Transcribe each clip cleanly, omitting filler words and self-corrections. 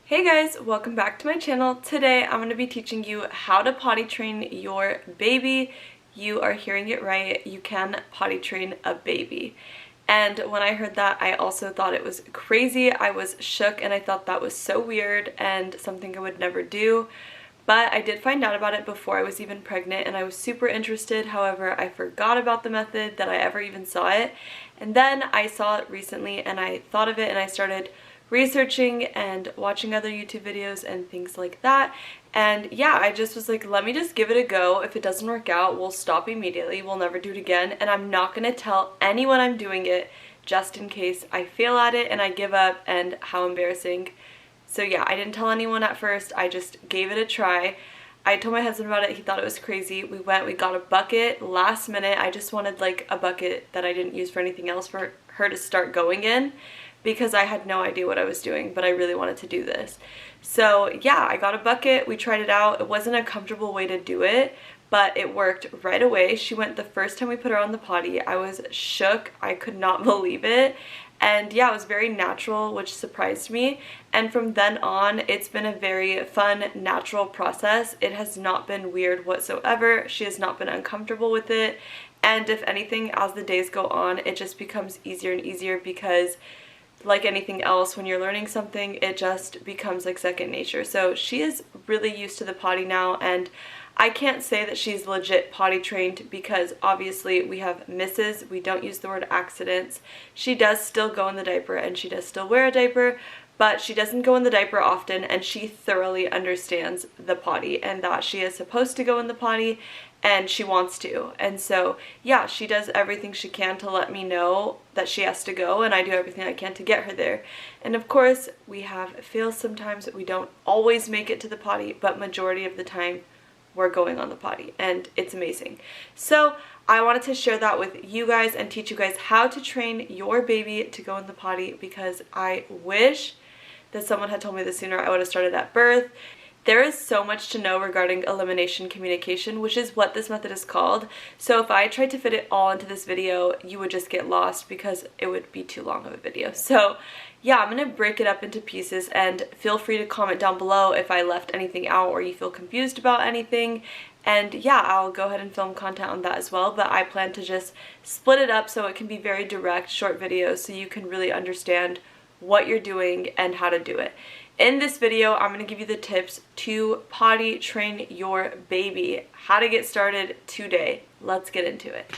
Hey guys, welcome back to my channel. Today I'm going to be teaching you how to potty train your baby. You are hearing it right, you can potty train a baby. And when I heard that, I also thought it was crazy. I was shook and I thought that was so weird and something I would never do. But I did find out about it before I was even pregnant and I was super interested. However, I forgot about the method that I ever even saw it. And then I saw it recently and I thought of it and I started researching and watching other YouTube videos and things like that. And yeah, I just was like, let me just give it a go. If it doesn't work out, we'll stop immediately. We'll never do it again. And I'm not going to tell anyone I'm doing it just in case I fail at it and I give up, and how embarrassing. So yeah, I didn't tell anyone at first. I just gave it a try. I told my husband about it. He thought it was crazy. We got a bucket last minute. I just wanted like a bucket that I didn't use for anything else for her to start going in, because I had no idea what I was doing, but I really wanted to do this. So yeah, I got a bucket, we tried it out. It wasn't a comfortable way to do it, but it worked right away. She went the first time we put her on the potty. I was shook, I could not believe it. And yeah, it was very natural, which surprised me. And from then on, it's been a very fun, natural process. It has not been weird whatsoever. She has not been uncomfortable with it. And if anything, as the days go on, it just becomes easier and easier, because like anything else, when you're learning something, it just becomes like second nature. So she is really used to the potty now, and I can't say that she's legit potty trained because obviously we have misses. We don't use the word accidents. She does still go in the diaper and she does still wear a diaper, but she doesn't go in the diaper often, and she thoroughly understands the potty and that she is supposed to go in the potty and she wants to. And so yeah, she does everything she can to let me know that she has to go, and I do everything I can to get her there. And of course, we have fails sometimes. We don't always make it to the potty, but majority of the time we're going on the potty, and it's amazing. So I wanted to share that with you guys and teach you guys how to train your baby to go in the potty, because I wish that someone had told me this sooner. I would have started at birth. There is so much to know regarding elimination communication, which is what this method is called. So if I tried to fit it all into this video, you would just get lost because it would be too long of a video. So yeah, I'm going to break it up into pieces, and feel free to comment down below if I left anything out or you feel confused about anything. And yeah, I'll go ahead and film content on that as well, but I plan to just split it up so it can be very direct, short videos, so you can really understand what you're doing and how to do it. In this video, I'm going to give you the tips to potty train your baby, how to get started today. Let's get into it.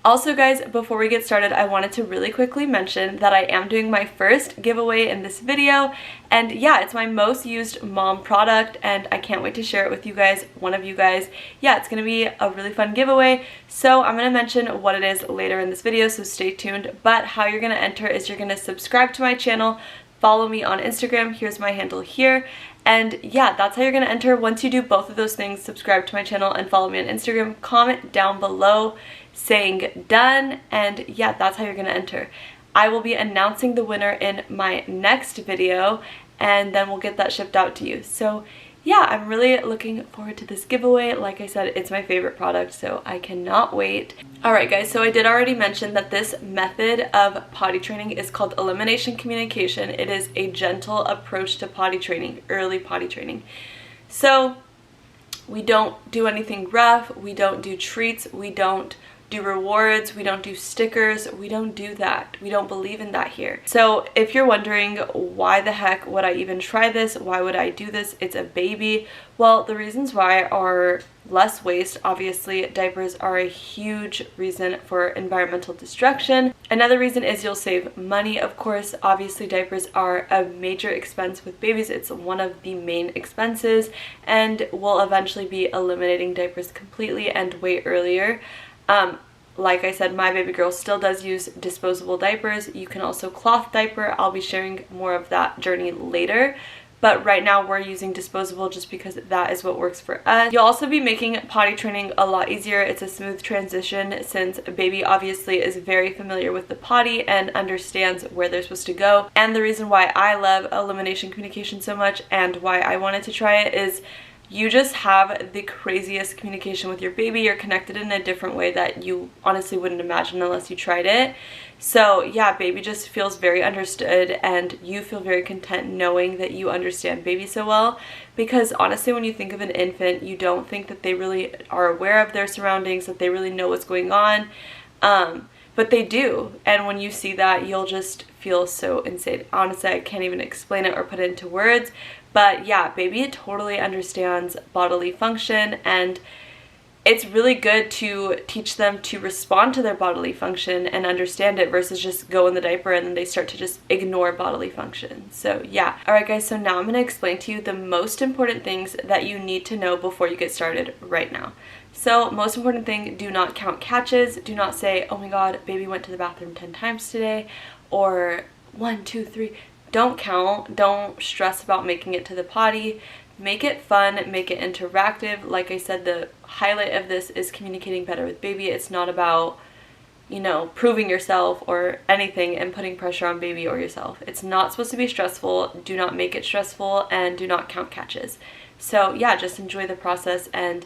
Also guys, before we get started, I wanted to really quickly mention that I am doing my first giveaway in this video, and yeah, it's my most used mom product and I can't wait to share it with you guys, one of you guys. Yeah, it's going to be a really fun giveaway, so I'm going to mention what it is later in this video, so stay tuned. But how you're going to enter is you're going to subscribe to my channel, follow me on Instagram, here's my handle here, and yeah, that's how you're going to enter. Once you do both of those things, subscribe to my channel and follow me on Instagram, comment down below saying done, and yeah, that's how you're going to enter. I will be announcing the winner in my next video, and then we'll get that shipped out to you. So yeah, I'm really looking forward to this giveaway. Like I said, it's my favorite product, so I cannot wait. Alright guys, so I did already mention that this method of potty training is called elimination communication. It is a gentle approach to potty training, early potty training. So we don't do anything rough, we don't do treats, we don't do rewards, we don't do stickers, we don't do that. We don't believe in that here. So if you're wondering why the heck would I even try this, why would I do this, it's a baby. Well, the reasons why are less waste. Obviously, diapers are a huge reason for environmental destruction. Another reason is you'll save money. Of course, obviously diapers are a major expense with babies. It's one of the main expenses, and we'll eventually be eliminating diapers completely and way earlier. Like I said, my baby girl still does use disposable diapers. You can also cloth diaper. I'll be sharing more of that journey later. But right now we're using disposable just because that is what works for us. You'll also be making potty training a lot easier. It's a smooth transition since a baby obviously is very familiar with the potty and understands where they're supposed to go. And the reason why I love elimination communication so much and why I wanted to try it is you just have the craziest communication with your baby. You're connected in a different way that you honestly wouldn't imagine unless you tried it. So yeah, baby just feels very understood, and you feel very content knowing that you understand baby so well, because honestly, when you think of an infant, you don't think that they really are aware of their surroundings, that they really know what's going on. But they do, and when you see that, you'll just feel so insane. Honestly, I can't even explain it or put it into words, but yeah, baby totally understands bodily function, and it's really good to teach them to respond to their bodily function and understand it versus just go in the diaper and then they start to just ignore bodily function. So yeah. Alright guys, so now I'm going to explain to you the most important things that you need to know before you get started right now. So most important thing, do not count catches. Do not say, oh my god, baby went to the bathroom 10 times today, or 1, 2, 3. Don't count. Don't stress about making it to the potty. Make it fun, make it interactive. Like I said, the highlight of this is communicating better with baby. It's not about, you know, proving yourself or anything and putting pressure on baby or yourself. It's not supposed to be stressful. Do not make it stressful, and do not count catches. So yeah, just enjoy the process and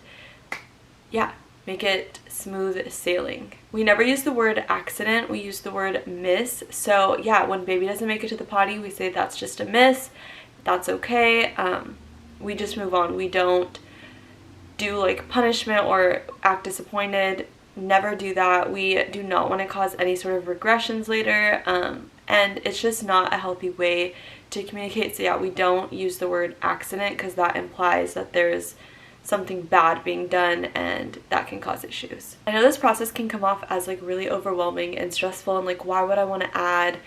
yeah, make it smooth sailing. We never use the word accident, we use the word miss. So yeah, when baby doesn't make it to the potty, we say that's just a miss. That's okay. We just move on. We don't do like punishment or act disappointed. Never do that. We do not want to cause any sort of regressions later, and it's just not a healthy way to communicate. So yeah, we don't use the word accident because that implies that there's something bad being done, and that can cause issues. I know this process can come off as like really overwhelming and stressful, and like, why would I want to add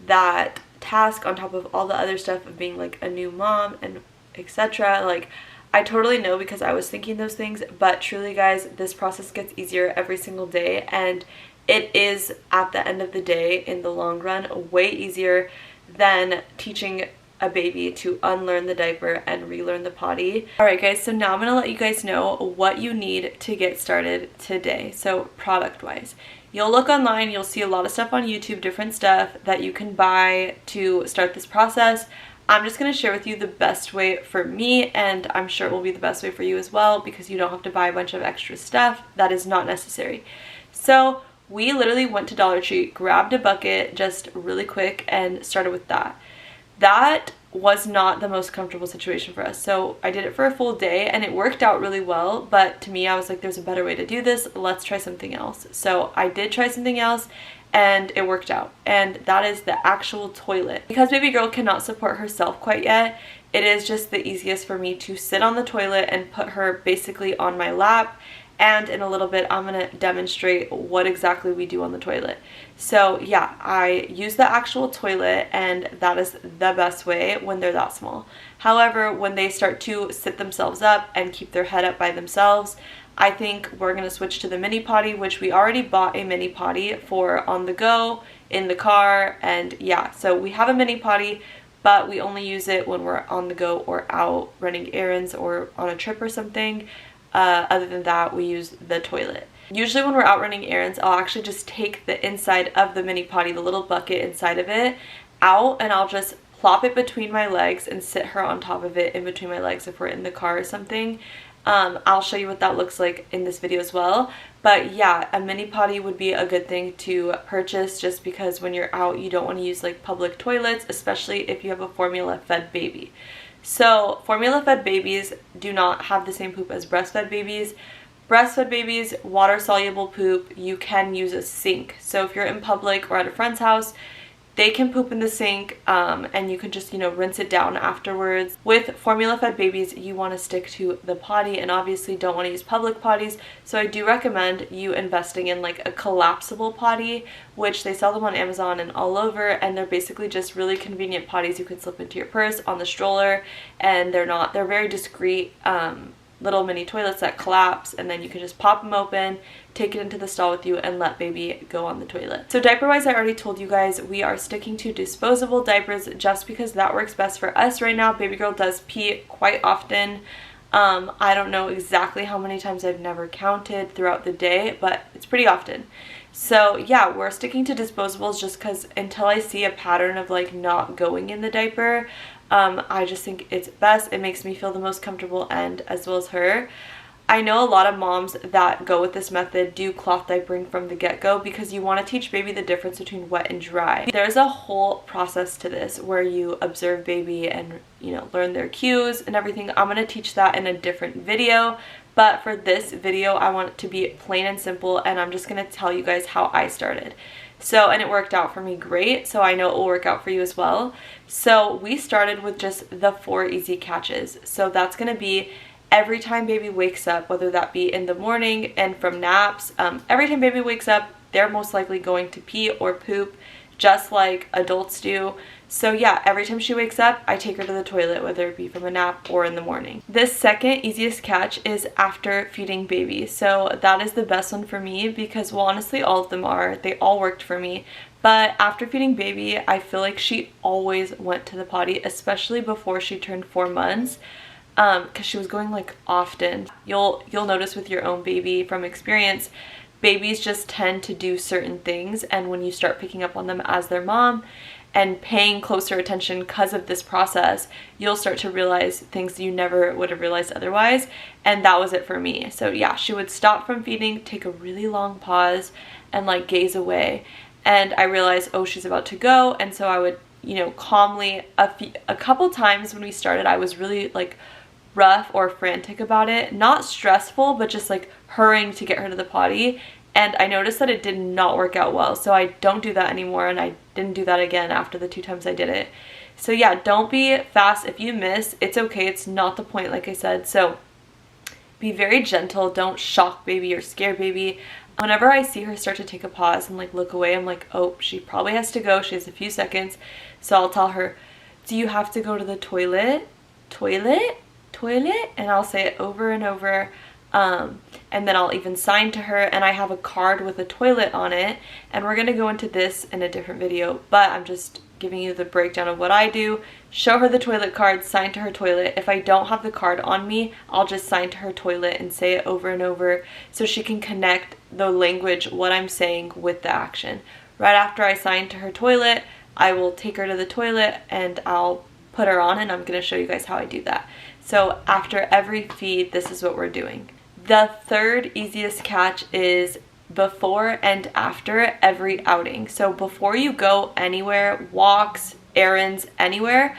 that task on top of all the other stuff of being like a new mom and etc. Like, I totally know, because I was thinking those things, but truly guys, this process gets easier every single day, and it is, at the end of the day, in the long run, way easier than teaching a baby to unlearn the diaper and relearn the potty. Alright guys, so now I'm going to let you guys know what you need to get started today. So product wise, you'll look online, you'll see a lot of stuff on YouTube, different stuff that you can buy to start this process. I'm just going to share with you the best way for me, and I'm sure it will be the best way for you as well, because you don't have to buy a bunch of extra stuff that is not necessary. So we literally went to Dollar Tree, grabbed a bucket just really quick, and started with that. That was not the most comfortable situation for us. So I did it for a full day and it worked out really well, but to me I was like, there's a better way to do this. Let's try something else. So I did try something else and it worked out, and that is the actual toilet. Because baby girl cannot support herself quite yet, it is just the easiest for me to sit on the toilet and put her basically on my lap, and in a little bit I'm going to demonstrate what exactly we do on the toilet. So yeah, I use the actual toilet, and that is the best way when they're that small. However, when they start to sit themselves up and keep their head up by themselves, I think we're going to switch to the mini potty, which we already bought a mini potty for on the go, in the car, and yeah, so we have a mini potty, but we only use it when we're on the go or out running errands or on a trip or something. Other than that, we use the toilet. Usually when we're out running errands, I'll actually just take the inside of the mini potty, the little bucket inside of it, out, and I'll just plop it between my legs and sit her on top of it in between my legs if we're in the car or something. I'll show you what that looks like in this video as well. But yeah, a mini potty would be a good thing to purchase, just because when you're out, you don't want to use like public toilets, especially if you have a formula fed baby. So formula fed babies do not have the same poop as breastfed babies. Breastfed babies, water soluble poop, you can use a sink. So if you're in public or at a friend's house, they can poop in the sink, and you can just, you know, rinse it down afterwards. With formula fed babies, you want to stick to the potty, and obviously don't want to use public potties. So I do recommend you investing in like a collapsible potty, which they sell them on Amazon and all over, and they're basically just really convenient potties you could slip into your purse, on the stroller, and they're very discreet little mini toilets that collapse, and then you can just pop them open, take it into the stall with you, and let baby go on the toilet. So diaper wise, I already told you guys we are sticking to disposable diapers just because that works best for us right now. Baby girl does pee quite often. I don't know exactly how many times, I've never counted throughout the day, but it's pretty often. So yeah, we're sticking to disposables just because until I see a pattern of like not going in the diaper, I just think it's best. It makes me feel the most comfortable, and as well as her. I know a lot of moms that go with this method do cloth diapering from the get-go because you want to teach baby the difference between wet and dry. There's a whole process to this where you observe baby and, you know, learn their cues and everything. I'm going to teach that in a different video, but for this video I want it to be plain and simple, and I'm just going to tell you guys how I started. So, and it worked out for me great, so I know it will work out for you as well. So we started with just the 4 easy catches. So that's going to be every time baby wakes up, whether that be in the morning and from naps, every time baby wakes up, they're most likely going to pee or poop, just like adults do. So yeah, every time she wakes up, I take her to the toilet, whether it be from a nap or in the morning. The second easiest catch is after feeding baby. So that is the best one for me because, well, honestly, all of them are. They all worked for me. But after feeding baby, I feel like she always went to the potty, especially before she turned 4 months. Because she was going like often. You'll notice with your own baby from experience, babies just tend to do certain things, and when you start picking up on them as their mom and paying closer attention because of this process, you'll start to realize things you never would have realized otherwise. And that was it for me. So yeah, she would stop from feeding, take a really long pause, and like gaze away, and I realized, oh, she's about to go. And so I would, you know, calmly, a couple times when we started, I was really like rough or frantic about it, not stressful, but just like hurrying to get her to the potty. And I noticed that it did not work out well, so I don't do that anymore, and I didn't do that again after the 2 times I did it. So yeah, don't be fast. If you miss, it's okay. It's not the point, like I said. So be very gentle. Don't shock baby or scare baby. Whenever I see her start to take a pause and like look away, I'm like, oh, she probably has to go. She has a few seconds. So I'll tell her, do you have to go to the toilet? Toilet? Toilet? And I'll say it over and over. And then I'll even sign to her, and I have a card with a toilet on it, and we're going to go into this in a different video, but I'm just giving you the breakdown of what I do. Show her the toilet card, sign to her toilet. If I don't have the card on me, I'll just sign to her toilet and say it over and over so she can connect the language, what I'm saying, with the action. Right after I sign to her toilet, I will take her to the toilet and I'll put her on, and I'm going to show you guys how I do that. So after every feed, this is what we're doing. The third easiest catch is before and after every outing. So before you go anywhere, walks, errands, anywhere,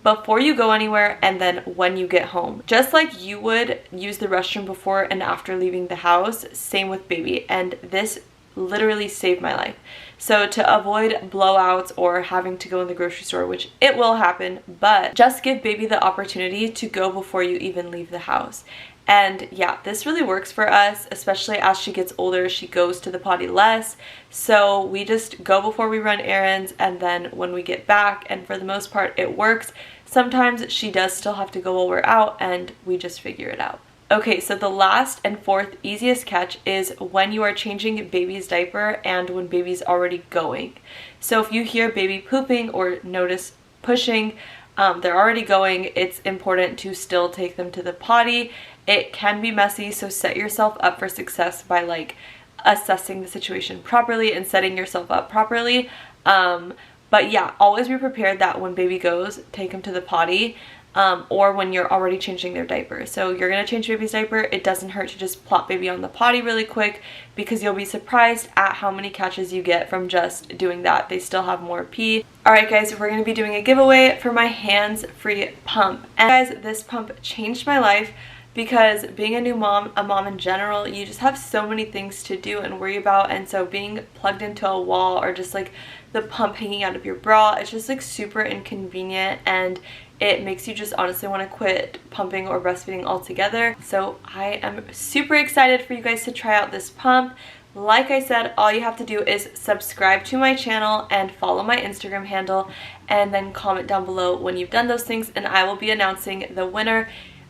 before you go anywhere, and then when you get home. Just like you would use the restroom before and after leaving the house, same with baby. And this literally saved my life. So to avoid blowouts or having to go in the grocery store, which it will happen, but just give baby the opportunity to go before you even leave the house. And yeah, this really works for us, especially as she gets older. She goes to the potty less, so we just go before we run errands, and then when we get back, and for the most part it works. Sometimes she does still have to go while we're out, and we just figure it out. Okay, so the last and fourth easiest catch is when you are changing baby's diaper and when baby's already going. So if you hear baby pooping or notice pushing, they're already going, it's important to still take them to the potty. It can be messy, so set yourself up for success by like assessing the situation properly and setting yourself up properly. But yeah, always be prepared that when baby goes, take him to the potty. Or when you're already changing their diaper. So you're going to change baby's diaper, it doesn't hurt to just plop baby on the potty really quick, because you'll be surprised at how many catches you get from just doing that. They still have more pee. Alright guys, we're going to be doing a giveaway for my hands-free pump. And guys, this pump changed my life because being a new mom, a mom in general, you just have so many things to do and worry about, and so being plugged into a wall or just like the pump hanging out of your bra, it's just like super inconvenient, and it makes you just honestly want to quit pumping or breastfeeding altogether. So I am super excited for you guys to try out this pump. Like I said, all you have to do is subscribe to my channel and follow my Instagram handle, and then comment down below when you've done those things, and I will be announcing the winner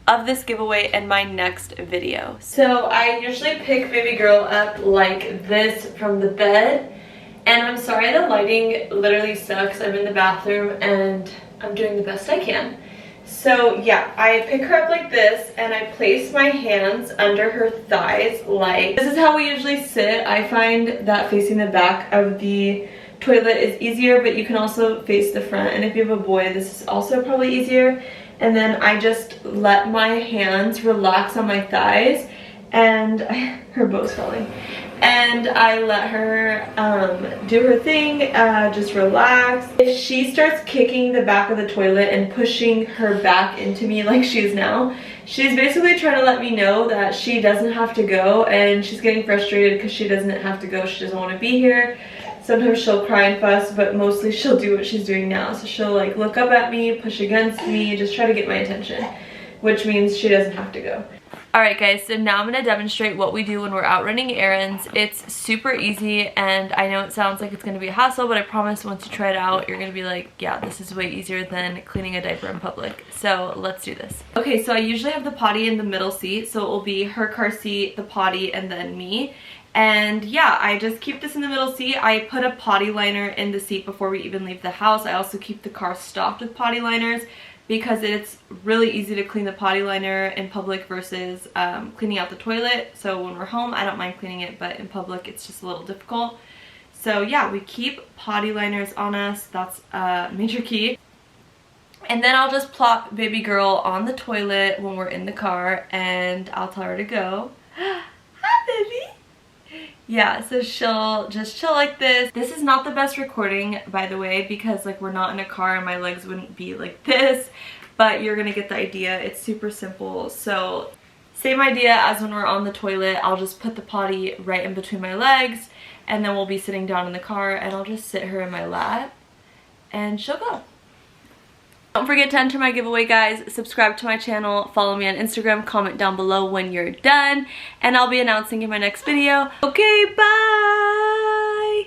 of this giveaway in my next video. So I usually pick baby girl up like this from the bed, and I'm sorry the lighting literally sucks. I'm in the bathroom and I'm doing the best I can. So yeah, I pick her up like this, and I place my hands under her thighs like this. Is how we usually sit. I find that facing the back of the toilet is easier, but you can also face the front, and if you have a boy, this is also probably easier. And then I just let my hands relax on my thighs, and her bow's falling. And I let her do her thing, just relax. If she starts kicking the back of the toilet and pushing her back into me like she is now, she's basically trying to let me know that she doesn't have to go, and she's getting frustrated because she doesn't have to go. She doesn't want to be here. Sometimes she'll cry and fuss, but mostly she'll do what she's doing now. So she'll like look up at me, push against me, just try to get my attention, which means she doesn't have to go. Alright guys, so now I'm going to demonstrate what we do when we're out running errands. It's super easy, and I know it sounds like it's going to be a hassle, but I promise once you try it out, you're going to be like, yeah, this is way easier than cleaning a diaper in public. So let's do this. Okay, so I usually have the potty in the middle seat, so it will be her car seat, the potty, and then me. And yeah, I just keep this in the middle seat. I put a potty liner in the seat before we even leave the house. I also keep the car stocked with potty liners, because it's really easy to clean the potty liner in public versus cleaning out the toilet. So when we're home, I don't mind cleaning it, but in public, it's just a little difficult. So yeah, we keep potty liners on us. That's a major key. And then I'll just plop baby girl on the toilet when we're in the car, and I'll tell her to go. Hi, baby. Yeah, so she'll just chill like this. This is not the best recording, by the way, because like we're not in a car and my legs wouldn't be like this, but you're gonna get the idea. It's super simple. So same idea as when we're on the toilet. I'll just put the potty right in between my legs, and then we'll be sitting down in the car, and I'll just sit her in my lap and she'll go. Don't forget to enter my giveaway, guys. Subscribe to my channel, follow me on Instagram, comment down below when you're done, and I'll be announcing in my next video. Okay, bye!